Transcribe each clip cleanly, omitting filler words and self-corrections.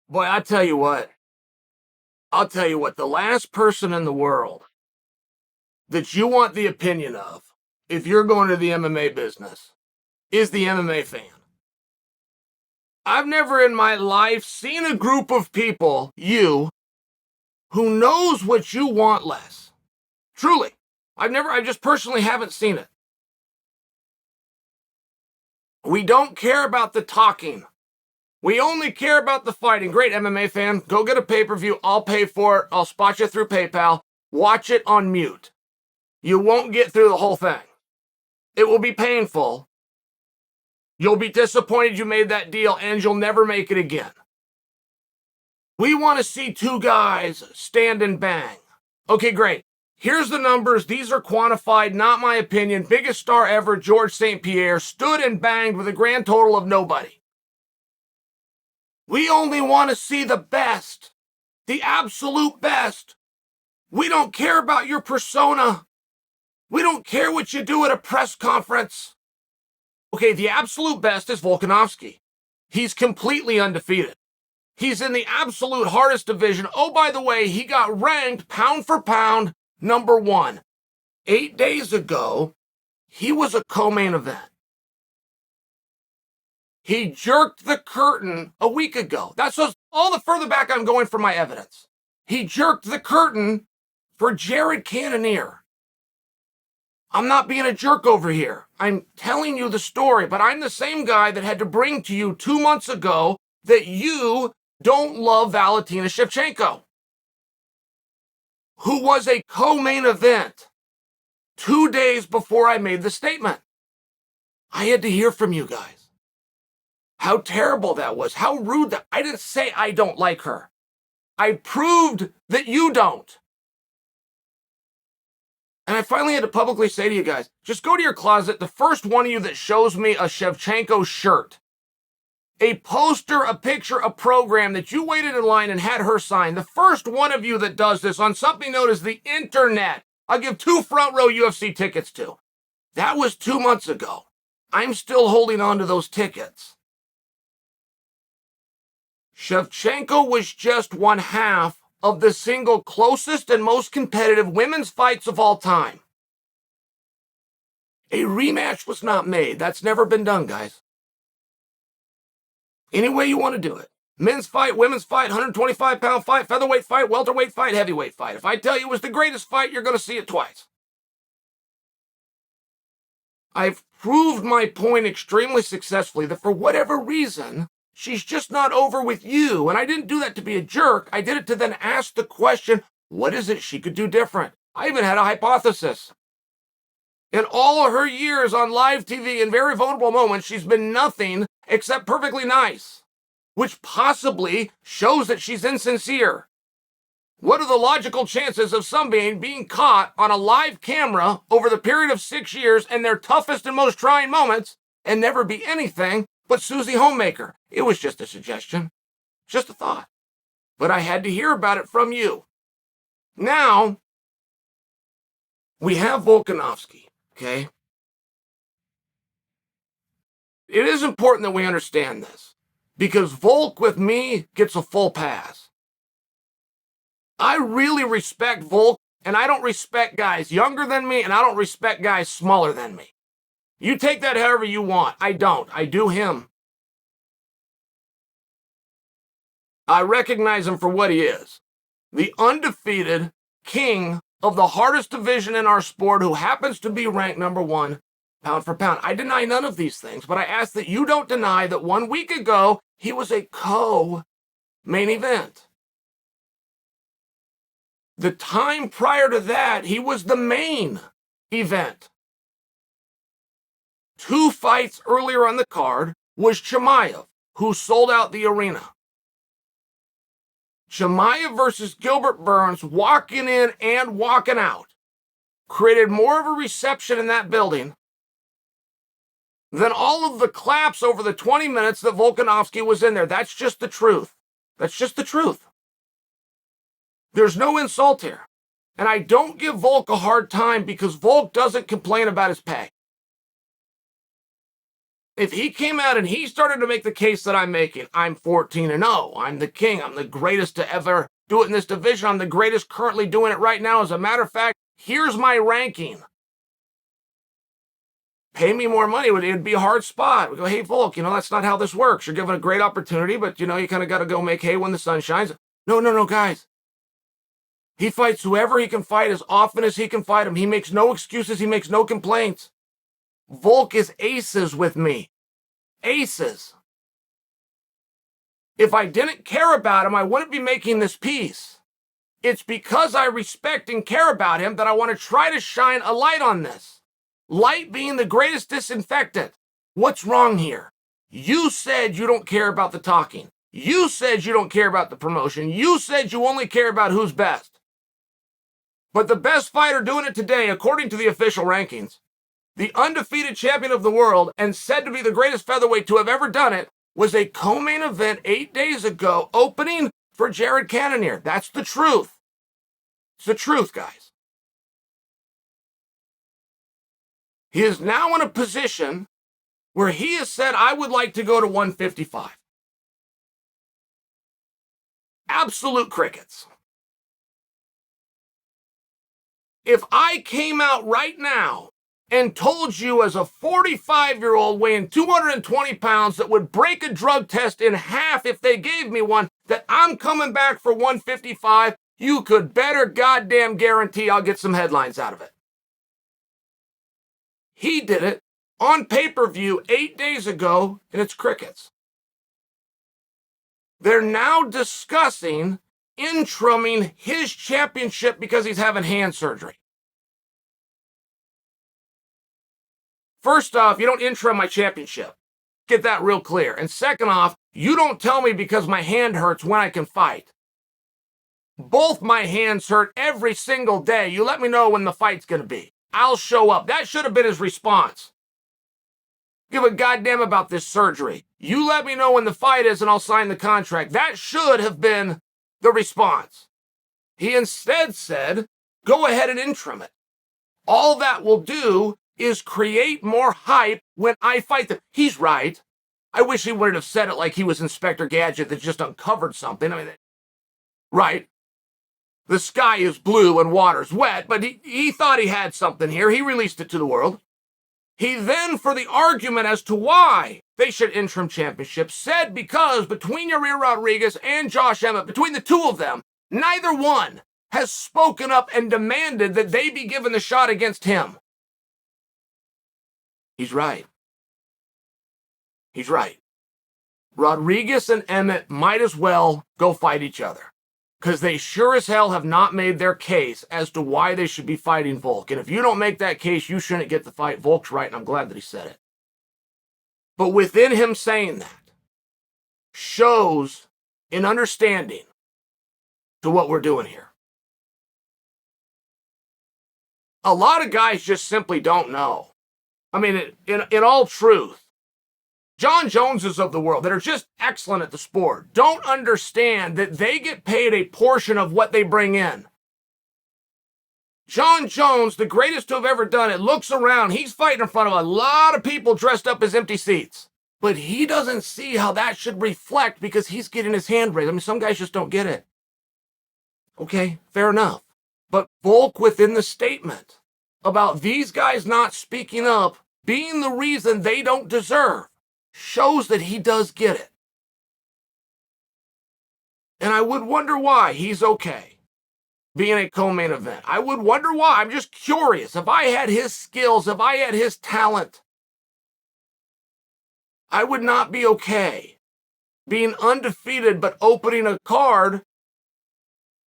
Boy, I'll tell you what, the last person in the world that you want the opinion of, if you're going to the MMA business, is the MMA fan. I've never in my life seen a group of people, you, who knows what you want less. Truly. I just personally haven't seen it. We don't care about the talking. We only care about the fighting. Great, MMA fan. Go get a pay-per-view. I'll pay for it. I'll spot you through PayPal. Watch it on mute. You won't get through the whole thing. It will be painful. You'll be disappointed you made that deal, and you'll never make it again. We want to see two guys stand and bang. Okay, great. Here's the numbers. These are quantified, not my opinion. Biggest star ever, George St. Pierre, stood and banged with a grand total of nobody. We only want to see the best, the absolute best. We don't care about your persona. We don't care what you do at a press conference. Okay, the absolute best is Volkanovski. He's completely undefeated. He's in the absolute hardest division. Oh, by the way, he got ranked pound for pound #1. 8 days ago, he was a co-main event. He jerked the curtain a week ago. That's all the further back I'm going for my evidence. He jerked the curtain for Jared Cannonier. I'm not being a jerk over here. I'm telling you the story, but I'm the same guy that had to bring to you 2 months ago that you don't love Valentina Shevchenko, who was a co-main event 2 days before I made the statement. I had to hear from you guys. How terrible that was. How rude that. I didn't say I don't like her. I proved that you don't. And I finally had to publicly say to you guys, just go to your closet. The first one of you that shows me a Shevchenko shirt, a poster, a picture, a program that you waited in line and had her sign, the first one of you that does this on something known as the internet, I'll give 2 front row UFC tickets to. That was 2 months ago. I'm still holding on to those tickets. Shevchenko was just one half of the single closest and most competitive women's fights of all time. A rematch was not made. That's never been done, guys. Any way you want to do it. Men's fight, women's fight, 125-pound fight, featherweight fight, welterweight fight, heavyweight fight. If I tell you it was the greatest fight, you're going to see it twice. I've proved my point extremely successfully that for whatever reason, she's just not over with you. And I didn't do that to be a jerk. I did it to then ask the question, what is it she could do different? I even had a hypothesis. In all of her years on live TV in very vulnerable moments, she's been nothing except perfectly nice, which possibly shows that she's insincere. What are the logical chances of somebody being caught on a live camera over the period of 6 years in their toughest and most trying moments and never be anything but Susie Homemaker? It was just a suggestion, just a thought. But I had to hear about it from you. Now, we have Volkanovski, okay? It is important that we understand this, because Volk with me gets a full pass. I really respect Volk, and I don't respect guys younger than me, and I don't respect guys smaller than me. You take that however you want. I don't. I do him. I recognize him for what he is. The undefeated king of the hardest division in our sport, who happens to be ranked #1 pound for pound. I deny none of these things, but I ask that you don't deny that 1 week ago, he was a co-main event. The time prior to that, he was the main event. 2 fights earlier on the card was Chimaev, who sold out the arena. Chimaev versus Gilbert Burns, walking in and walking out, created more of a reception in that building than all of the claps over the 20 minutes that Volkanovski was in there. That's just the truth. That's just the truth. There's no insult here. And I don't give Volk a hard time because Volk doesn't complain about his pay. If he came out and he started to make the case that I'm making, I'm 14-0, I'm the king, I'm the greatest to ever do it in this division, I'm the greatest currently doing it right now. As a matter of fact, here's my ranking. Pay me more money, it'd be a hard spot. We go, hey, Volk, that's not how this works. You're given a great opportunity, but, you kind of got to go make hay when the sun shines. No, guys. He fights whoever he can fight as often as he can fight him. He makes no excuses. He makes no complaints. Volk is aces with me. Aces. If I didn't care about him, I wouldn't be making this piece. It's because I respect and care about him that I want to try to shine a light on this. Light being the greatest disinfectant. What's wrong here? You said you don't care about the talking. You said you don't care about the promotion. You said you only care about who's best. But the best fighter doing it today, according to the official rankings, the undefeated champion of the world and said to be the greatest featherweight to have ever done it, was a co-main event 8 days ago, opening for Jared Cannonier. That's the truth. It's the truth, guys. He is now in a position where he has said, I would like to go to 155. Absolute crickets. If I came out right now and told you as a 45-year-old weighing 220 pounds that would break a drug test in half if they gave me one, that I'm coming back for 155, you could better goddamn guarantee I'll get some headlines out of it. He did it on pay-per-view 8 days ago, and it's crickets. They're now discussing intrumming his championship because he's having hand surgery. First off, you don't intrum my championship. Get that real clear. And second off, you don't tell me because my hand hurts when I can fight. Both my hands hurt every single day. You let me know when the fight's going to be. I'll show up. That should have been his response. Give a goddamn about this surgery. You let me know when the fight is and I'll sign the contract. That should have been the response. He instead said, go ahead and intrum it. All that will do is create more hype when I fight them. He's right. I wish he wouldn't have said it like he was Inspector Gadget that just uncovered something. Right. The sky is blue and water's wet, but he thought he had something here. He released it to the world. He then, for the argument as to why they should interim championship, said because between Yair Rodriguez and Josh Emmett, between the two of them, neither one has spoken up and demanded that they be given the shot against him. He's right. He's right. Rodriguez and Emmett might as well go fight each other, because they sure as hell have not made their case as to why they should be fighting Volk. And if you don't make that case, you shouldn't get the fight. Volk's right, and I'm glad that he said it. But within him saying that shows an understanding to what we're doing here. A lot of guys just simply don't know. I mean, in all truth, Jon Joneses of the world that are just excellent at the sport don't understand that they get paid a portion of what they bring in. Jon Jones, the greatest to have ever done it, looks around. He's fighting in front of a lot of people dressed up as empty seats. But he doesn't see how that should reflect because he's getting his hand raised. I mean, some guys just don't get it. Okay, fair enough. But Volk within the statement about these guys not speaking up being the reason they don't deserve shows that he does get it. And I would wonder why he's okay being a co-main event. I would wonder why. I'm just curious. If I had his skills, if I had his talent, I would not be okay being undefeated but opening a card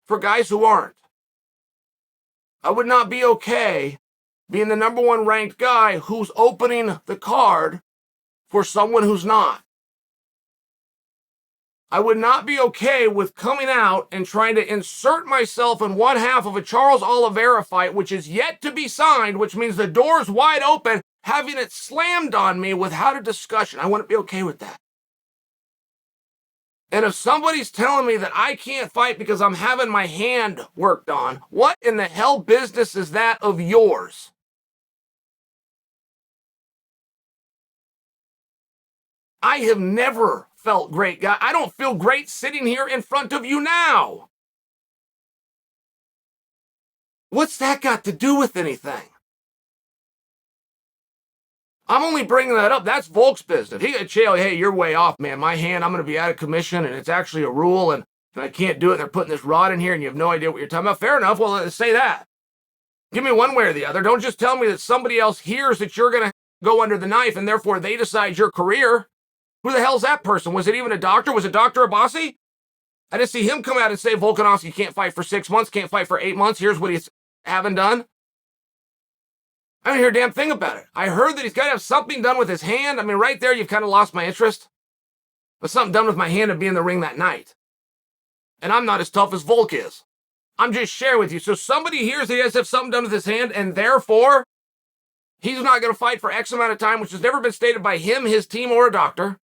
for guys who aren't. I would not be okay being the number one ranked guy who's opening the card for someone who's not. I would not be okay with coming out and trying to insert myself in one half of a Charles Oliveira fight, which is yet to be signed, which means the door's wide open, having it slammed on me without a discussion. I wouldn't be okay with that. And if somebody's telling me that I can't fight because I'm having my hand worked on, what in the hell business is that of yours? I have never felt great, guy. I don't feel great sitting here in front of you now. What's that got to do with anything? I'm only bringing that up. That's Volk's business. He got Chael, hey, you're way off, man. My hand, I'm going to be out of commission, and it's actually a rule, and I can't do it. They're putting this rod in here, and you have no idea what you're talking about. Fair enough. Well, let's say that. Give me one way or the other. Don't just tell me that somebody else hears that you're going to go under the knife, and therefore they decide your career. Who the hell's that person? Was it even a doctor? Was it Dr. Abbasi? I didn't see him come out and say Volkanovski can't fight for 6 months, can't fight for 8 months. Here's what he's haven't done. I didn't hear a damn thing about it. I heard that he's got to have something done with his hand. I mean, right there, you've kind of lost my interest. But something done with my hand and be in the ring that night. And I'm not as tough as Volk is. I'm just sharing with you. So somebody hears that he has to have something done with his hand, and therefore, he's not going to fight for X amount of time, which has never been stated by him, his team, or a doctor.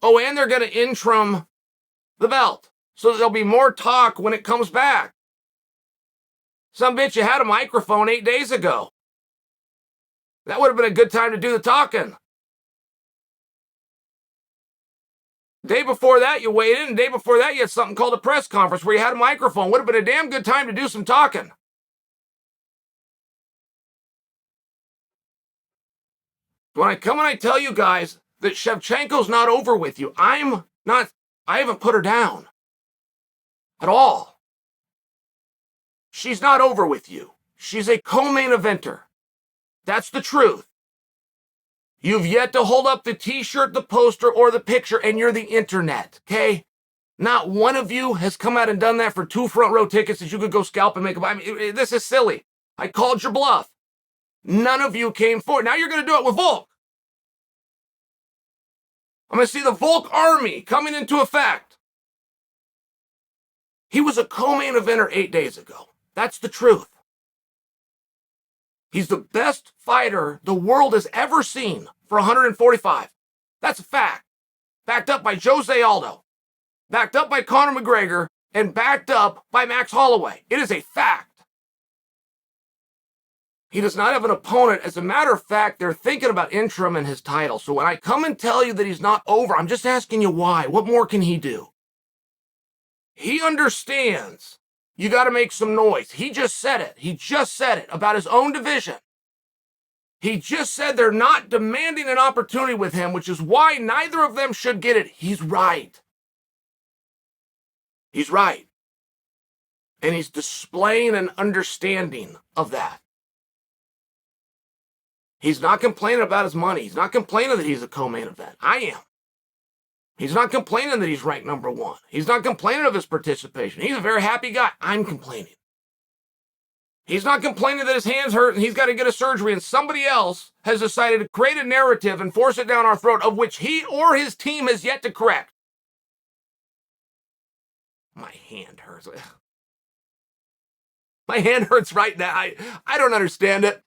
Oh, and they're going to Intrum the belt. So that there'll be more talk when it comes back. Some bitch, you had a microphone 8 days ago. That would have been a good time to do the talking. Day before that, you weighed in. And day before that, you had something called a press conference where you had a microphone. Would have been a damn good time to do some talking. When I come and I tell you guys that Shevchenko's not over with you, I haven't put her down at all. She's not over with you. She's a co-main eventer. That's the truth. You've yet to hold up the t-shirt, the poster, or the picture, and you're the internet, okay? Not one of you has come out and done that for 2 front row tickets that you could go scalp and make a... I mean, this is silly. I called your bluff. None of you came forward. Now you're going to do it with Volk. I'm going to see the Volk army coming into effect. He was a co-main eventer 8 days ago. That's the truth. He's the best fighter the world has ever seen for 145. That's a fact. Backed up by Jose Aldo. Backed up by Conor McGregor. And backed up by Max Holloway. It is a fact. He does not have an opponent. As a matter of fact, they're thinking about Intrum and his title. So when I come and tell you that he's not over, I'm just asking you why. What more can he do? He understands. You got to make some noise. He just said it. He just said it about his own division. He just said they're not demanding an opportunity with him, which is why neither of them should get it. He's right. He's right. And he's displaying an understanding of that. He's not complaining about his money. He's not complaining that he's a co-main event. I am. He's not complaining that he's ranked number 1. He's not complaining of his participation. He's a very happy guy. I'm complaining. He's not complaining that his hands hurt and he's got to get a surgery and somebody else has decided to create a narrative and force it down our throat of which he or his team has yet to correct. My hand hurts. My hand hurts right now. I don't understand it.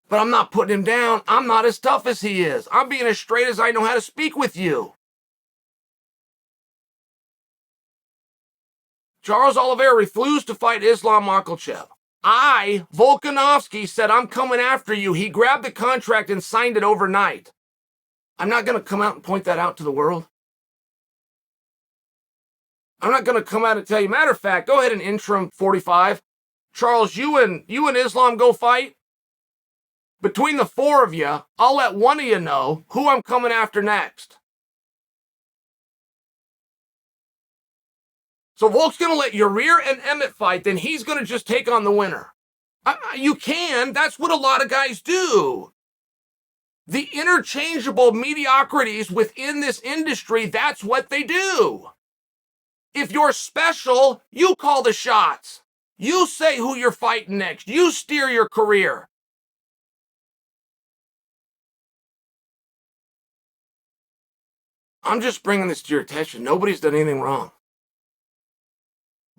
But I'm not putting him down. I'm not as tough as he is. I'm being as straight as I know how to speak with you. Charles Oliveira refused to fight Islam Makhachev. Volkanovski, said, I'm coming after you. He grabbed the contract and signed it overnight. I'm not going to come out and point that out to the world. I'm not going to come out and tell you. Matter of fact, go ahead and Intrum 45. Charles, you and Islam go fight. Between the 4 of you, I'll let one of you know who I'm coming after next. So Volk's going to let Yair and Emmett fight, then he's going to just take on the winner. You can. That's what a lot of guys do. The interchangeable mediocrities within this industry, that's what they do. If you're special, you call the shots. You say who you're fighting next. You steer your career. I'm just bringing this to your attention. Nobody's done anything wrong.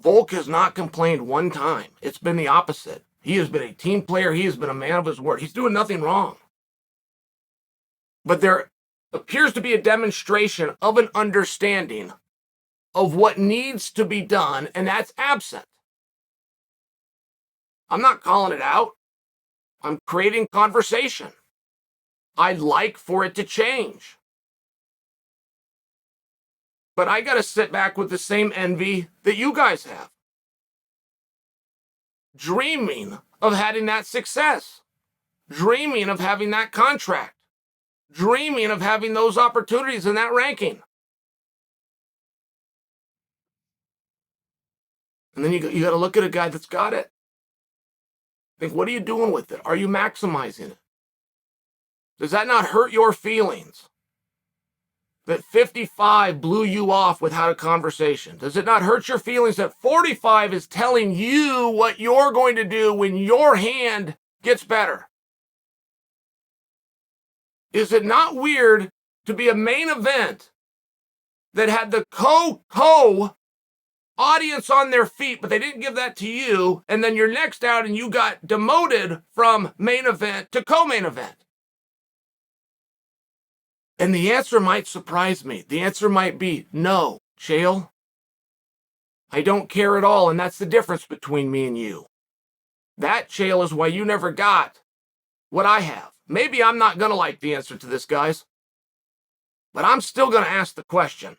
Volk has not complained one time. It's been the opposite. He has been a team player. He has been a man of his word. He's doing nothing wrong. But there appears to be a demonstration of an understanding of what needs to be done, and that's absent. I'm not calling it out. I'm creating conversation. I'd like for it to change. But I got to sit back with the same envy that you guys have. Dreaming of having that success. Dreaming of having that contract. Dreaming of having those opportunities in that ranking. And then you got to look at a guy that's got it. Think, what are you doing with it? Are you maximizing it? Does that not hurt your feelings? That 55 blew you off without a conversation? Does it not hurt your feelings that 45 is telling you what you're going to do when your hand gets better? Is it not weird to be a main event that had the audience on their feet, but they didn't give that to you, and then you're next out and you got demoted from main event to co-main event? And the answer might surprise me. The answer might be no, Chael. I don't care at all, and that's the difference between me and you. That, Chael, is why you never got what I have. Maybe I'm not going to like the answer to this, guys, but I'm still going to ask the question.